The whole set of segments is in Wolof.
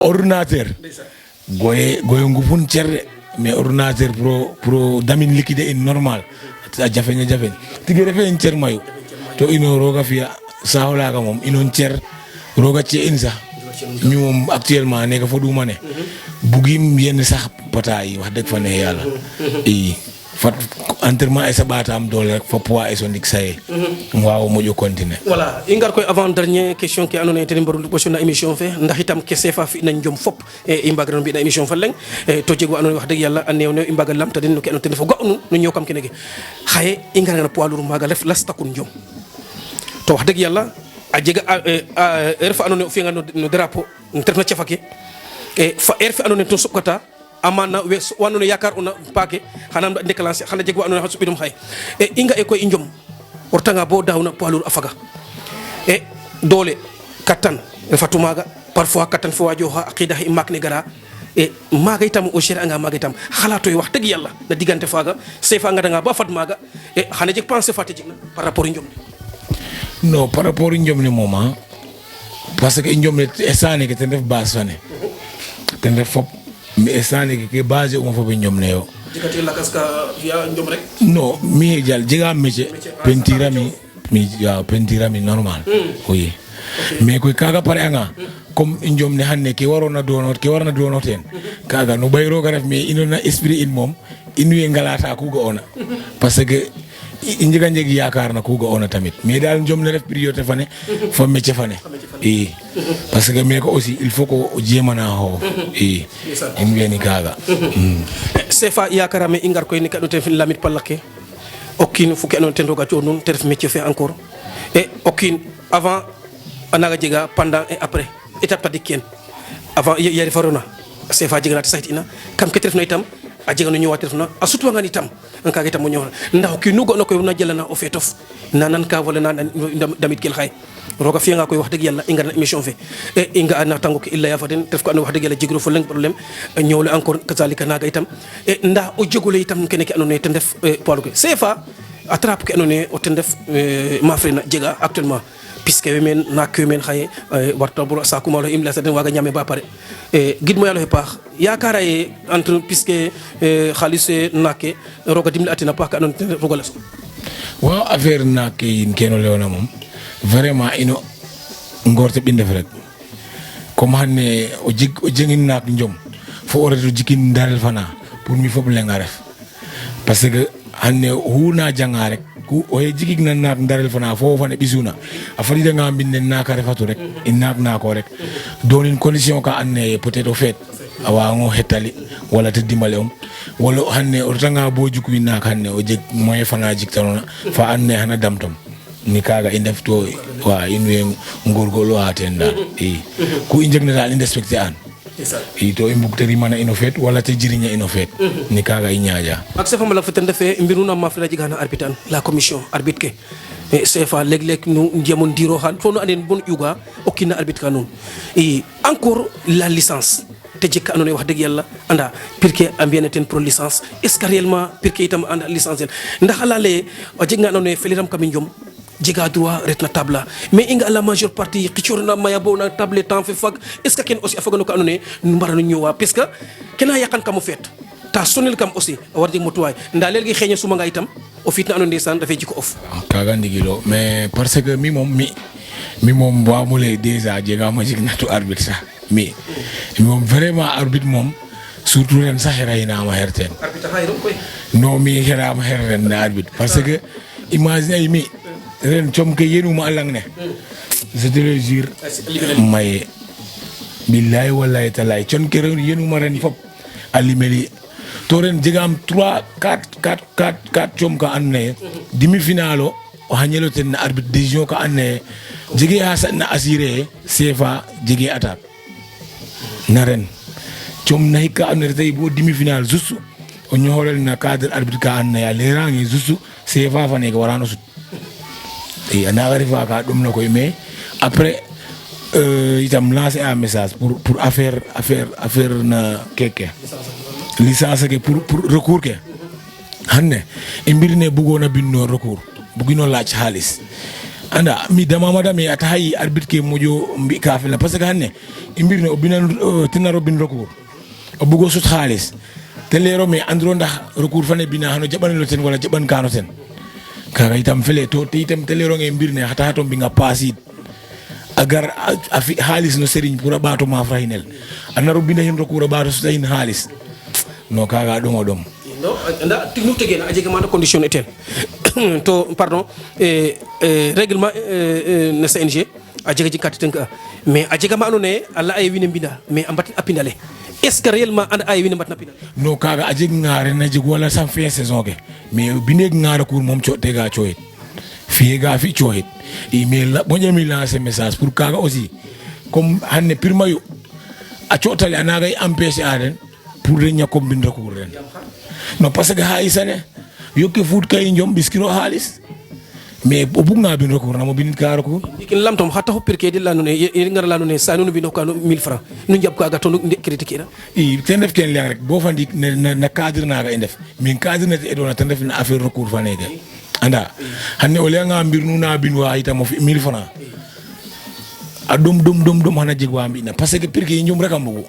ordinateur goye ngufun cerde mais ordinateur pro damin liquide in normal a jafeñ tigi refe en cer mayu to ino roga fiya saxolaga moom inon cer roga ci in sax ñu moom actuellement nekk fa duma ne bugim yenn sax pata yi wax dëgg fa ne yàlla i fat entraînement ay sa baataam doole rek fa poids ay so ndik saye waaw moƴo continuer voilà i ngar koy avant dernier question ke andoona yee ten i mbaru ɓosion na émission fe ndax itam ke CFA fi'na njom fop i mbaagiran mbi'na émission fa leŋ to jeg wa andoona yee wax dëgg yàlla a neew ne i mbaaga lamta den no ke andoona yee ten ref o ga'nu no ñoow kam kene ke xaye i ngaranga no poids lourd maaga ref lastakun njom to wax dëgg yàlla a jega heure fa andoona yee o fi'anga no drapeau te refna cafa ke fa heure fe andoona yee ten soɓkata amana we wanno yakar una paake xana déclencher xana jeg wa andoona yee xa suɓidum xaye i nga e koy i njom o retanga bo daawna poids lourd a faga doole kattan refatu maaga parfois kattan fo wa jooxa a qiida xe i maak ne gara maaga itam o gérer anga maaga itam xalatoy wax dëgg yàlla na diggante faaga CFA ngadanga ba fad maaga xana jeg pensée fa te jegna par rapport i njom ne non par rapport i njom ne moom parce que i njom ne instant neke ten ref base fane ten ref fop mais instant ke basé uma fo be njom ne yo jegati lakas ka fiya njom rek non mi jal jega métier peinture mi normal oui mais koy kaga pare anga comme njom ne hanne ke warona dono ten kaga no bayro ga ref mais ino na esprit in mom in we ngalata ku ga ona parce que i njeg yaakaar na ku ga ona tamit mais dal njom ne ref priorité fane fo métier fane i parce que mais ko aussi il faut ko jemana ho i en woni kaga CFA yakarame i ngar koy ni kadu ten lamit palake okin fuki anon ten roga co nun te ref métier fe encore et okin avant anaga jega pendant et après étape tadik ken avant yari farona CFA jega na sayt ina kam ke te refna itam a jega no ñëwaat refna a sutwanga itam an kaga itam mo ñëw ndax ki nu go no koy na jalana o fetof nanan ka wala nan damit kel xay roga fianga koy wax deug yalla i ngar na émission fe i nga na tango ke illa ya faden def ko and wax deug yalla jigro fo leng problème ñëw le encore kazalika naga itam ndax o jogole itam kene ke andone ten def poids ke CFA attrape ke andone o ten def mafrena jega actuellement puisque men na ke men xaye warta bur sa kuma lo imla sa den waga ñame ba pare gid mo yalla he paax yakara e entre puisque khalisse nake roga dimli atina paax ka andone ten roga la waaw affaire nake yin keno leona mom vraiment ino ngorte binde rek comme hanne o jegin nak njom fo o reto jikin daral fana pour mi fop lenga ref parce que hanne huna janga rek ku o jigig na nak daral fana fo fane bisuna a fari da ngam binde naka refatu rek in nak nako rek donin condition ka anne peut-être au fait awa ngo hetali wala te dimale wala hanne o tanga bo jukwi nak hanne o jeg moy fana jiktanona fa anne hana damtom ni kaga indef to wa inwe ngorgolo atenda ku injegne dal indespecté an to imbugteri mana inofet wala te jirinya inofet ni kaga inyaaja ak CFA mala feten defé mbiruna mafila jigana arbitre la commission arbitre ke CFA leg nu ndiamon diro han fo no anen bon yuga okina arbitre kanon encore la licence te jekka anone wax deug yalla anda pirke ambiene ten pro licence est-ce que réellement pirke itam anda licence ndax ala le o jegna anone feliram kam njom jega droit retna table mais inga la majeure partie xicurna maya bo na table temps fe fag est-ce que ken aussi afagano ko anone mbarano ñowa parce que kena yakan kam fet ta sonel kam aussi war jeg motuway nda legi xeña suma nga itam o fitna anone ndesan dafay jiko off kaga ndigilo mais parce que mi mom wa mo le déjà jega ma jig natu arbitre ça mi mom vraiment arbitre mom surtout ren sax rayna ma herten arbitre hayro koy no mi hera ma herren na arbitre parce que imagine mi ren com ke yenuma alang ne je te le jure may billahi wallahi talay con ke ren yenuma ren fop alimeli to ren jegam 3 4 com ka anne demi finalo o hanyelo ten arbitre décision ka anne jege asa na assuré CFA jege attaque na ren com nay ka anne tay bo demi final juste o ñoholel na cadre arbitre ka anne ya lerangi juste CFA fa ne ko warano sut ana arriva ka dum na koy mais après itam lancer un message pour affaire na keke licence ke pour recours ke hanne e mbirne bugona binno recours bugino laaj halis anda mi dama madame ata hay arbitre ke mojo mbi kafela parce que hanne imbirne o binan tinaro bin recours o bugo sut khalis te lero me andro ndax recours fane bina hano jaban lo ten wala jaban kano ten kaga itam fele to te itam te lero nge mbirne hata to binga pasit agar afi halis no serigne pour abato ma frahinel anaro bina hen recours abato sutayin halis no kaga dom no anda tignu tegen a jega mana condition etel to pardon règlement na CNG a jega jikati tenka mais a jega ma andone alla ay wine mbina mais ambati apindale est ce que réellement and ay wine mbatna pinal no kaga a jeg ngare na jeg wala sam fin saison ke mais binek ngara kur mom co tega coyit fi ga fi coyit email la bonje mi lancer message pour kaga aussi comme hanne pirmayo a cotale anaga empêcher aden pour de ñakom bin recours ren non parce que haisane yokke foot kay njom biskiro halis mais o bunga bin recours na mo bin ka recours ikin lamtom hatta ho pirke dilla no ne ngara la no ne sa no bino ka no 1000 francs nu jab ka ga to critique ira ten def ken rek bo fandi na cadre na ga indef min cadre na e dona ten def na affaire recours fanega anda hanne o lenga mbir nu na bin wa ita mo 1000 francs dum hana jeg wa mbina parce que pirke njom rek ambugo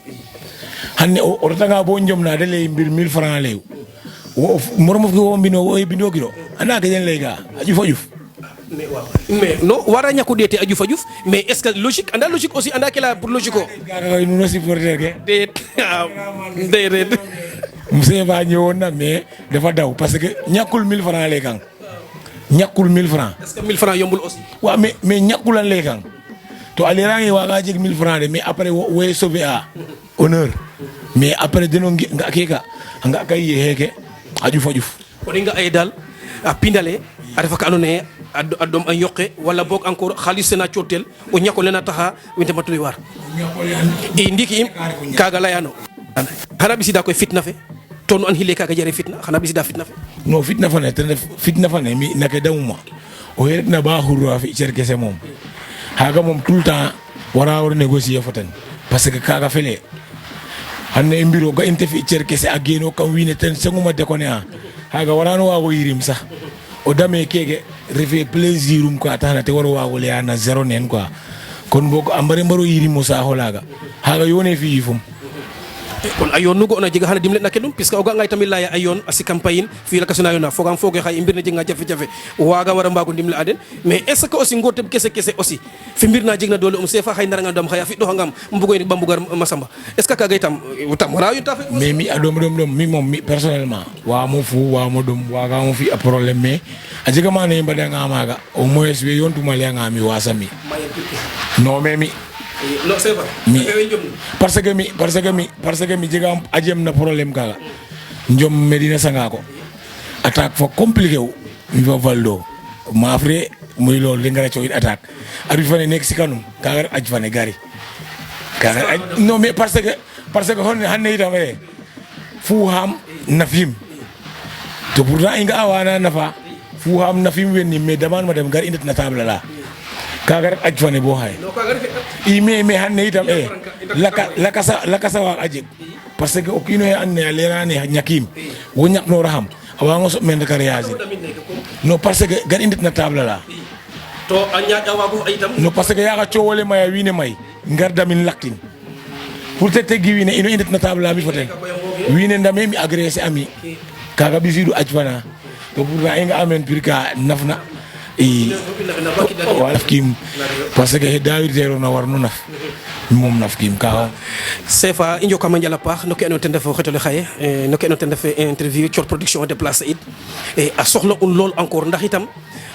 hanne o tanga bo njom na de lay mbir 1000 francs lew wo moromo fi wo mbino wo bindo giro anda ke den lega aju fojuf mais no wara ñako dete aju fajuf mais est ce que logique anda logique aussi anda kala pour logique ko gara no supporter ke de monsieur va ñewon na mais dafa daw parce que ñakul 1000 francs lay kan ñakul 1000 francs est ce que 1000 francs yombul aussi wa mais ñakul lan lay kan to alirangi wa ga jeg 1000 francs de mais après wo sauver à honneur mais après deno nga keka nga kay heke aju fajuf ko dinga ay dal a pindale a refa ka andone a dom a yoqe wala boog encore xaalis sena cootel o ñako lena taxa winte matuy war i ndiki im kaga layano xana bisida koy fitna fe to nu an xile kaga jare fitna xana bisida fitna fe no fitna fa ne ten def fitna fa ne mi nake damuma o yeret na ba xurwa fi cerkese mom haga mom tout le temps wara war négocier foten parce que kaga fele hanne mbiro ga inte fi cerkese a geno kam wine ten senguma de kone a haga warano wago yirim sax o dame kege refe plaisirum quoi tana te waro wago le ana zero nen quoi kon boko ambare mbaro yirim mo sa holaga haga yone fi yifum kon ayon nugo na jega hana dimle na kedum puisque o ga ngay tamit laya ayon asi campagne fi la kasuna yona fogam foge xay mbir na jenga jafe jafe waga wara mbago dimle aden mais est ce que aussi ngotem kesse aussi fi mbir na jegna dole sefa xay naranga dom xaya fi do ngam mbugo ni bambugar masamba est ce que kaga itam utam wara yu tafe mais mi adom mi mom mi personnellement wa mo fu wa mo dom waga mo fi problème mais a jega mane mbada nga maga au moins we yontuma le nga mi wasami non mais mi no c'est vrai mi parce que mi jega ajem na problème kaga njom medina sanga ko attaque fo compliqué wu mi fa valdo ma fré muy lol li nga ci attaque ari fa nek ci kanum kaga aj fa ne gari kaga non mais parce que hon hanne itam fu ham nafim to pourtant inga awana nafa fu ham nafim wenni mais daman ma dem gar indet na table la kaga aj fa ne bo hay mais hanne itam laka sa wa ajik parce que okino he anne lerane nyakim wo nyak no raham awango so men ka réagir no parce que gar indet na table la to anya jawabu itam no parce que ya ga ciowole may wine may ngar damin laktin pour te gi wine ino indet na table la mi foten wine ndame mi agressé ami kaga bisidu ajfana to pour nga inga amen pirka nafna walaf kim parce que dawir zero na war no naf mom naf kim ka sefa injo kama njala pax no ke no ten def xetole xaye no ke no ten def interview Thior Production déplacer it et a soxla un lol encore ndax itam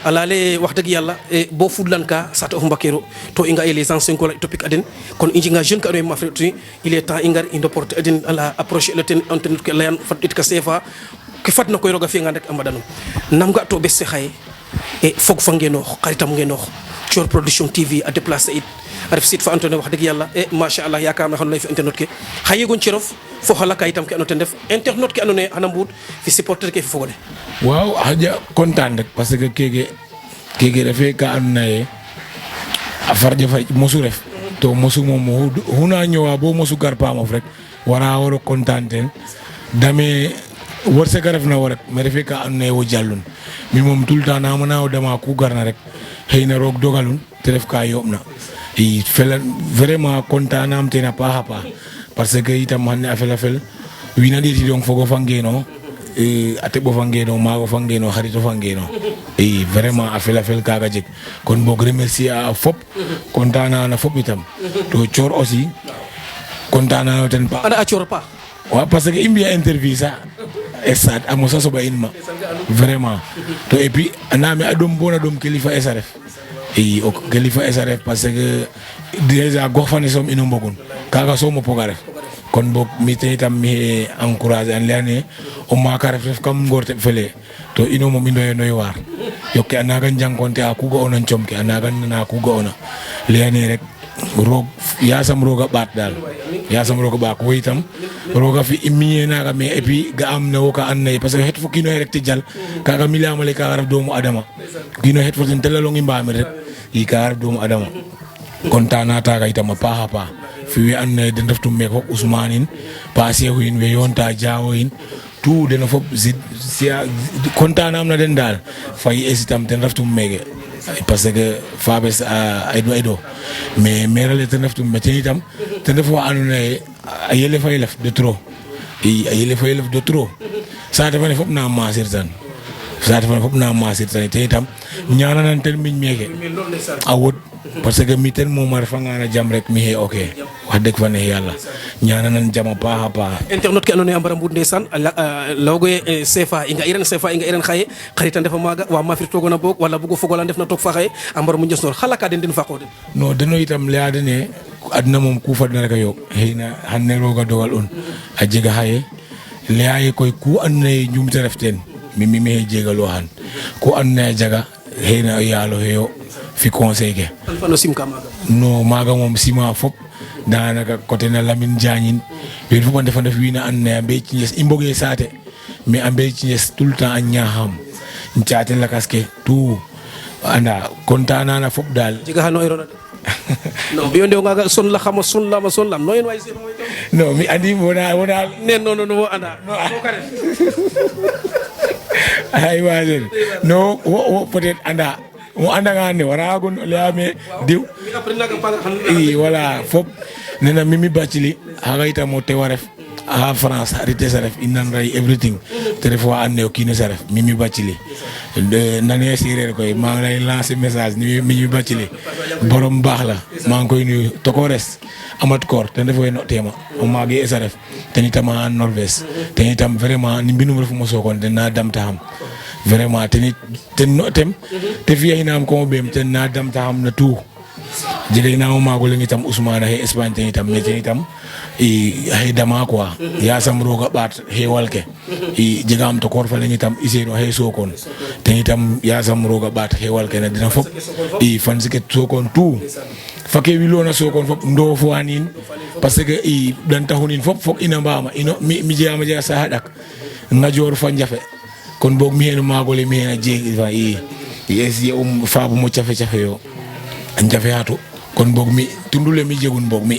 alale wax deug yalla bo fudlanka sato mbakero to inga les anciens ko topic aden kon injinga jeune ka do ma frère il est temps ingar indo porte aden ala approcher le ten internet ke layan fat it ka sefa ki fat na koy roga fi nga rek amadanum nam ga to besse xaye et fog fa ngeno xaritam ngeno Thior Production TV a déplacer it aref site fa antone wax deug yalla e masha Allah yakar na xon lay fi internet ke xaye gon ci rof fo xalaka itam ke anote def internet ke anone ana mbut fi supporter ke fi fogode waaw haja content rek parce que kege refe ka annaye a farja fa mosu ref to mosu mom huna ñowa bo mosu gar pa mof rek wara waro content dame wërsëg ref na wo rek mais refee ka andoona yee wo jàllun mi moom tout le temps naama naaw dama ku garna rek xëy na roog dogalun te ref ka yooɓna i fela vraiment content naam teen a paax a paax parce que itam xane a fela fel wiin a ɗeetidong fog o fa ngeeno a teɓ o fa ngeeno maag o fa ngeeno xarit o fa ngeeno i vraiment a fela fel kaaga jeg kon boog remercier a fop content na fop itam to Thior aussi content na ten paax anda a Thior a paax waaw parce que i mbi'a interview sax stade a mosa soɓa in ma vraiment to et puis andaame a ɗom bona ɗom kilifa es a ref i o kilifa es a ref parce que déjà gox fane soom ino mbogun kaaga soom o pog a ref kon boog mi ten itam mi encourager an leyane o maaka ref kam ngoor teɓ fele to ino moom i noy waar yokke a naaga njankonte a ku ga'oona com ke a naaga nana ku ga'oona leyane rek roog yasam rooga ɓaat daal yasam rooga ɓaak wo itam rooga fi i miñe naaga mais et puis ga'am ne wo ka and naye parce que xet fo kiinoxe rek te jal kaaga mi layama lay kaaga ref doomu adama kiino xet fo ten te lalong i mbaamir rek i kaaga ref doomu adama content na taaga itam a paax a paax fi we and naye den reftum meeke fop Ousmane in Pa Cheikhou in we yoonta Diawo in tout deno fop content nam na den daal fay es itam ten reftum meeke parce que Fabes a edo mais merale ten reftum me ten itam ten ref wa andoona yee a yele fa yelef de trop i a yele fa yelef de trop saate fane fop na masir tan saate fane fop na masir tan te itam ñaananan ten miñ meeke a wod parce que mi ten moom a refanga na jam rek mi xe ok wax dëgg fa neex yàlla ñaananan jam a paax a paax internet ke andoona yee a mbara mbud ndeysaan layogo ye CFA i nga iran xaye xarit a ndefa maaga wa mafir toogona boog wala bugo fogole ndef na toog fa xaye a mbara mu njasnoor xala ka den faqo den non deno itam leya dene adna moom ku fadna rek a yoog xëy na xane rooga dogal un a jega xaye leya ye koy ku andona ye njumte ref teen mi mexe jegalooxan ku andona ye a jaga xëy na yaalo xe yo fi conseil ke fano sim ka maaga non maaga moom sima fop danaka côté na Lamine Diagne wiin fop a ndefa ndef wiin a andona ye a mbey ciñes i mbogee saate mais a mbey ciñes tout le temps a ñaaxam caate lakas ke tout anda content na fop daal jega xa no erona de non biyo ndew ngaga son la xama son lam no yen way se non mi andi wona ne non wo anda ko kare ay wajen no wo peut-être anda mo andanga ne wara gon leame diw mi après naga pa i wala fop nena Mimi Bathily haga ita mo te waref a France arité sa ref inan ray everything te ref wa ande o kiine sa ref Mimi Bathily nane séeréer koy maa ngi lay lancer message ni Mimi Bathily borom baax la maa ngi koy nuyu tokores amat koor te ndefo no tema o maagi esa ref ten itam a Norvège ten itam vraiment ni mbinum refu mo sokon den na damta xam vraiment ten no tem te fiya hinam ko beem ten na damta xam na tout jega inamo maago leng itam Ousmane he Espagne ten itam mais ten itam i xe dama quoi yasam rooga ɓaat xewal ke i jegaam to koor fa leng itam i seeno xe Sokone ten itam yasam rooga ɓaat xewal ke na dena fop i fan sike Sokone tout fake wilona Sokone fop ndofwanin parce que i ɗan taxunin fop ina mbama ino mi jegama jega saxa ɗak Ngadior fa Njafe kon boog mi xeno maagole mi xena jeg fa i essayer faabu mo cafe yo a njafe xatu kon boog mi tundule mi jegun boog mi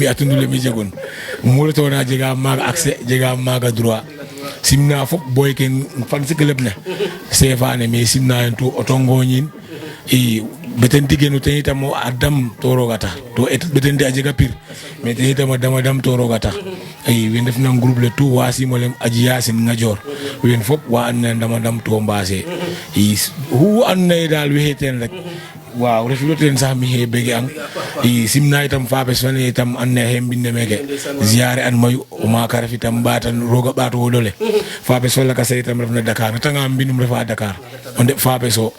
a tundule mi jegun mu retona jega maaga accès jega maaga droit simna fop boy ke fan sik leb ne CFA ne mais simna en tout auto ngoñin i beten tigenu ten itam a dam to roga tax to beten di a jega pir mais ten itam a dam to roga tax i we ndef na groupe le tout wa simolem aji Yacine Ngadior wen fop wa and na dam to mbaase i hu and na dal we ten rek waaw refilo ten sax mi he bege ang i simna itam Fabes fane itam an ne he mbinde meke ziare an mayu o maka ref itam mbatan roga ɓaat wo dole Fabes fa laka sa itam ref na Dakar natanga mbinum refa Dakar o ndeɓ Fabes o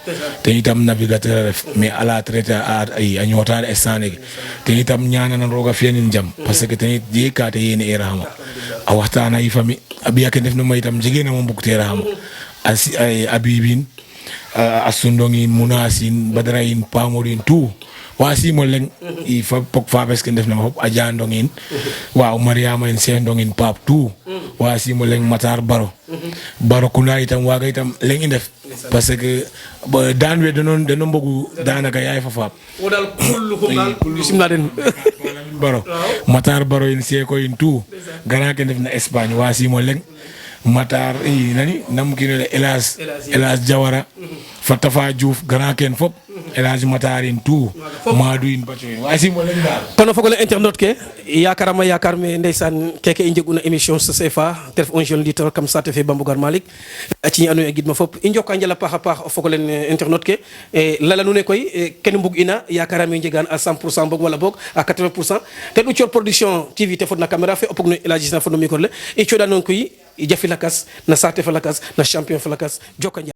ten itam navigateur a ref mais à la traite a ñootale instant neke ten itam ñananan roga fiyanin jam parce que ten it jege kate yene era xama a waxtana yifami a ɓiya ke ndef na ma itam jege nama mbug tera xama a bibin a sundongin munasin badarayin pamorin tout wa simol leng i fa pok Fabes ke ndef na ma fop a jandongin waaw Mariama en Cheikh ndongin pap tout wa simol leng Matar Baro kuna itam waga itam leng i ndef parce que daan we deno mbogu danaka yaay fa faap wo dal kullu ko dal simna den Matar Baro in Cheikh in tout gara ke ndef na Espagne wa simol leng Matar nani nam kino le Elas Jawara Fatafa Diouf grand ken fop Elas Matarin tout Madou in bato in wasi mo len dal kono fogole internet ke yakarama yakar me ndeysan keke i njeguna émission so CFA te ref un jeune lutteur comme ça te fe Bambougar Malick ci ñi ando e gidma fop i njoka njala paax a paax o fogole internet ke lala nu ne koy ken mbug ina yakarame njegan à 100% bog wala bog à 80% te du Thior production TV te fodna caméra fe o pog no Elhadji na fodno micro le i coɗa noon koy i jafi lakas na saate fa lakas na champion fa lakas joka njal